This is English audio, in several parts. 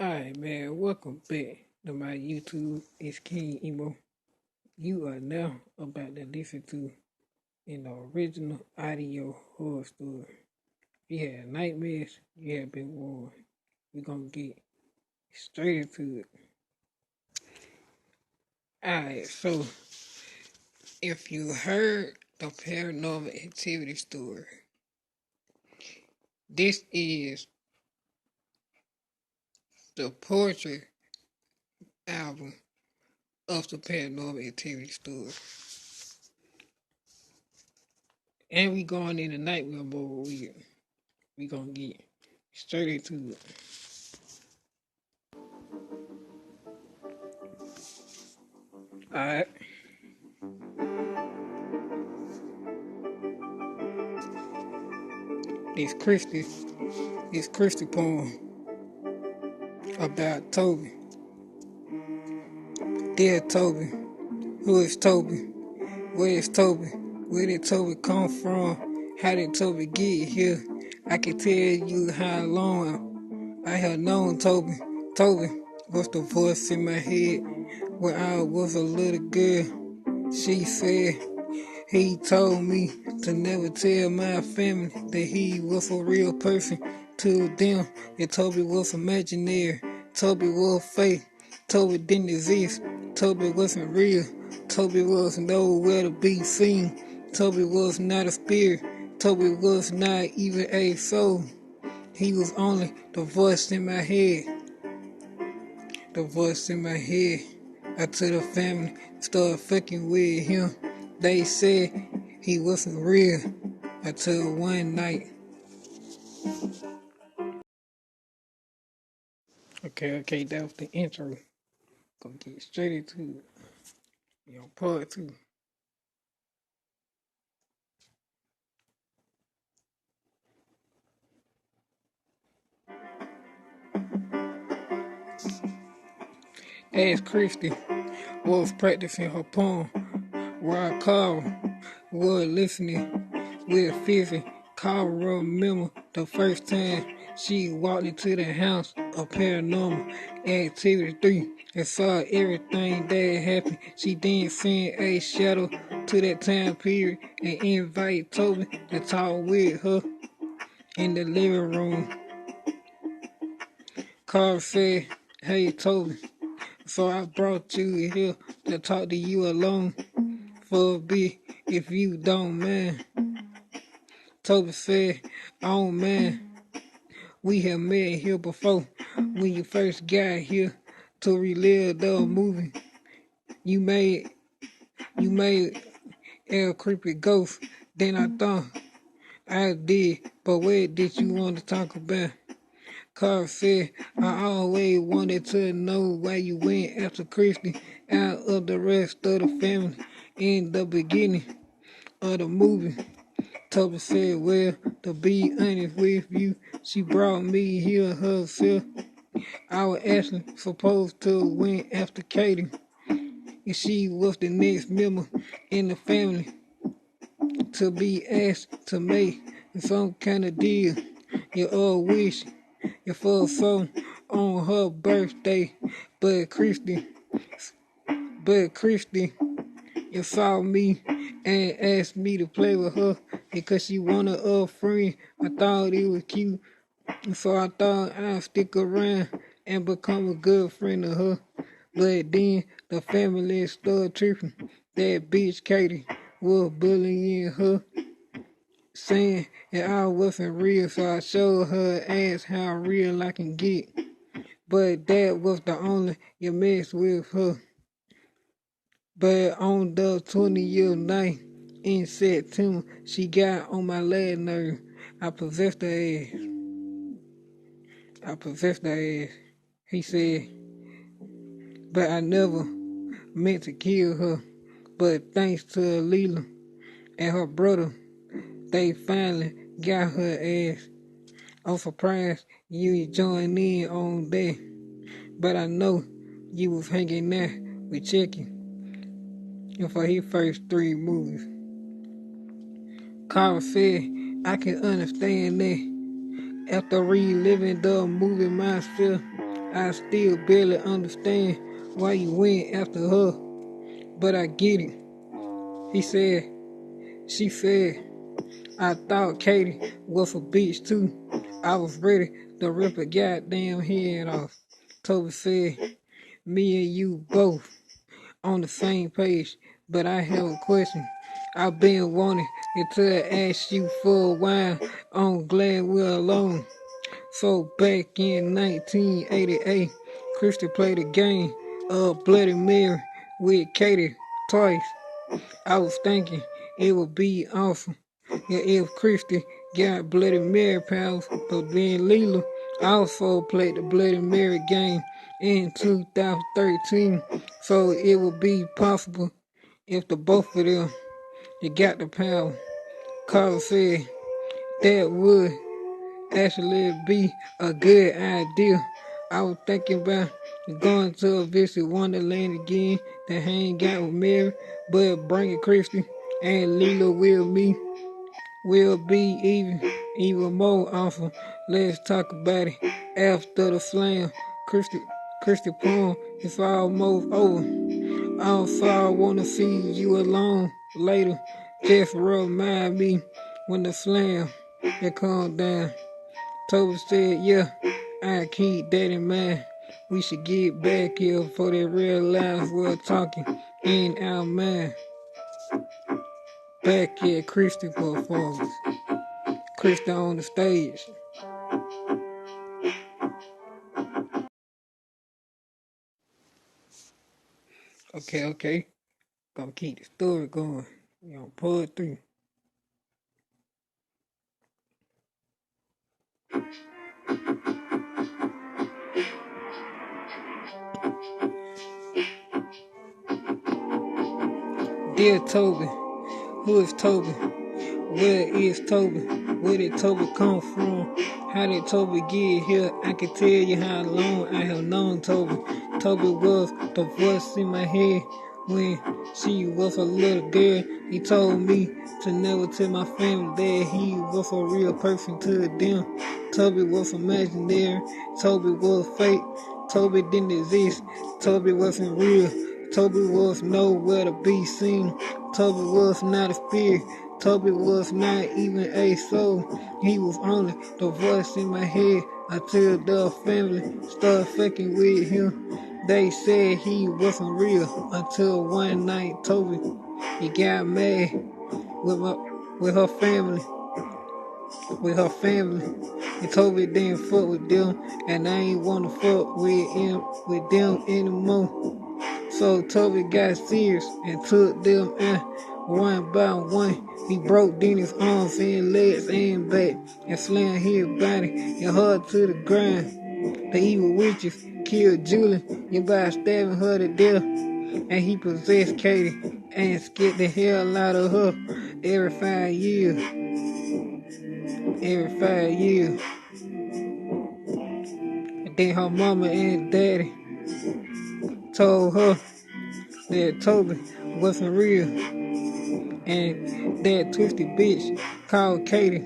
Alright, man, welcome back to my YouTube. It's King Emo. You are now about to listen to an original audio horror story. If you had nightmares, you have been warned. We're gonna get straight into it. Alright, so if you heard the paranormal activity story, this is the poetry album of the paranormal activity story. And we going in the nightmare mode. We gonna get straight into it. Alright. This Kristy poem about Toby. Dear Toby, who is Toby? Where is Toby? Where did Toby come from? How did Toby get here? I can tell you how long I have known Toby. Toby was the voice in my head when I was a little girl. She said, he told me to never tell my family that he was a real person. To them, that Toby was imaginary. Toby was fake. Toby didn't exist. Toby wasn't real. Toby was nowhere to be seen. Toby was not a spirit. Toby was not even a soul. He was only the voice in my head. The voice in my head. I told the family, started fucking with him. They said he wasn't real until one night. Okay, that was the intro. Gonna get straight into it. Part two. As Kristy was practicing her poem, while Carl was listening with Fizzy, Carl remembered the first time she walked into the house of Paranormal Activity 3 and saw everything that happened. She then sent a shadow to that time period and invited Toby to talk with her in the living room. Carl said, "Hey Toby, so I brought you here to talk to you alone for a bit, if you don't mind." Toby said, "I don't mind. We have met here before when you first got here to relive the movie. You made a creepy ghost. Then I thought I did, but what did you want to talk about?" Carl said, "I always wanted to know why you went after Kristy out of the rest of the family in the beginning of the movie." Toby said, "Well, to be honest with you, she brought me here herself. I was actually supposed to went after Katie, and she was the next member in the family to be asked to make some kind of deal. Your old wish, your full soul on her birthday, but Kristy, you saw me and asked me to play with her because she wanted a friend. I thought it was cute, so I thought I'd stick around and become a good friend of her. But then the family started tripping. That bitch Katie was bullying her, saying that I wasn't real, so I showed her ass how real I can get. But that was the only you mess with her. But on the 20th night in September, she got on my last nerve. I possessed her ass. He said, but I never meant to kill her. But thanks to Leela and her brother, they finally got her ass. I'm surprised you joined in on that. But I know you was hanging out with Chucky for his first 3 movies." Carl said, "I can understand that. After reliving the movie myself, I still barely understand why you went after her, but I get it. He said, she said, I thought Katie was a bitch too. I was ready to rip a goddamn head off. Toby said, me and you both on the same page, but I have a question. I've been wanting to ask you for a while. I'm glad we're alone. So back in 1988, Kristy played a game of Bloody Mary with Katie twice. I was thinking it would be awesome if Kristy got Bloody Mary powers, but then Leela also played the Bloody Mary game in 2013, so it would be possible if the both of them they got the power. Carl said that would actually be a good idea. I was thinking about going to a visit Wonderland again to hang out with Mary, but bringing Kristy and Leela with me will be even more awesome. Let's talk about it after the slam. Kristy poem is almost over. Also, I wanna see you alone later. Just remind me when the slam it calm down. Toby said, yeah, I keep that in mind. We should get back here for that real life we're talking in our mind. Back at Kristy performance. Kristy on the stage. Okay. Gonna keep the story going. You know, part 3. Dear Toby, who is Toby? Where is Toby? Where did Toby come from? How did Toby get here? I can tell you how long I have known Toby. Toby was the voice in my head when she was a little girl. He told me to never tell my family that he was a real person to them. Toby was imaginary. Toby was fake. Toby didn't exist. Toby wasn't real. Toby was nowhere to be seen. Toby was not a spirit. Toby was not even a soul. He was only the voice in my head until the family started fucking with him. They said he wasn't real until one night Toby he got mad with my, with her family. With her family. And Toby didn't fuck with them and I ain't wanna fuck with them anymore. So Toby got serious and took them out one by one. He broke Denny's arms and legs and back and slammed his body and her to the ground. The evil witches killed Julie by stabbing her to death. And he possessed Katie and scared the hell out of her every 5 years. Every 5 years. And then her mama and daddy told her that Toby wasn't real. And that twisted bitch called Katie.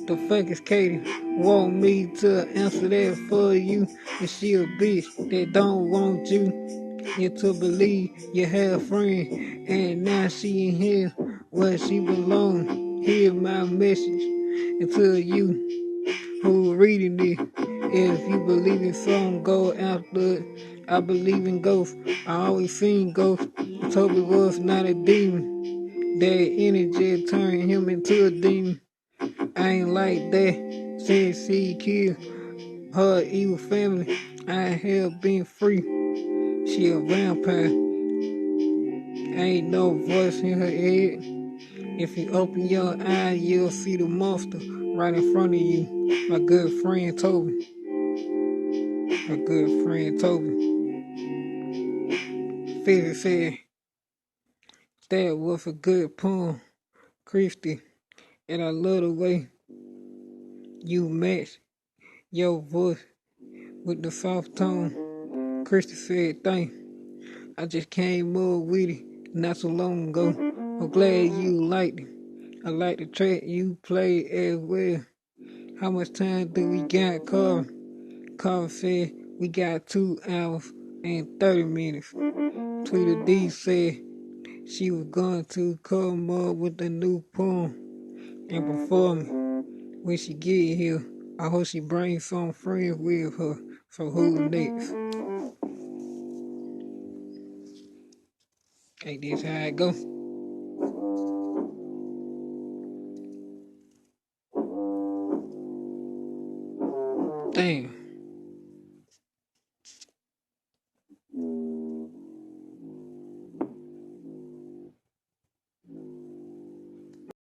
The fuck is Katie? Want me to answer that for you? And she a bitch that don't want you to believe you have a friend. And now she in here where she belong. Hear my message and to you who reading it. If you believe in something, go after it. I believe in ghosts. I always seen ghosts. Toby was not a demon. That energy turned him into a demon. I ain't like that. Since he killed her evil family, I have been free. She a vampire. Ain't no voice in her head. If you open your eye, you'll see the monster right in front of you. My good friend Toby. My good friend Toby. Fizzy said that was a good poem, Kristy, and I love the way you match your voice with the soft tone. Kristy said, thanks. I just came up with it not so long ago. I'm glad you liked it. I like the track you played as well. How much time do we got, Carl? Carl said, We got 2 hours and 30 minutes. Tweety D said she was going to come up with a new poem and perform it when she get here. I hope she brings some friends with her. So who next? Hey, this how it go. Damn.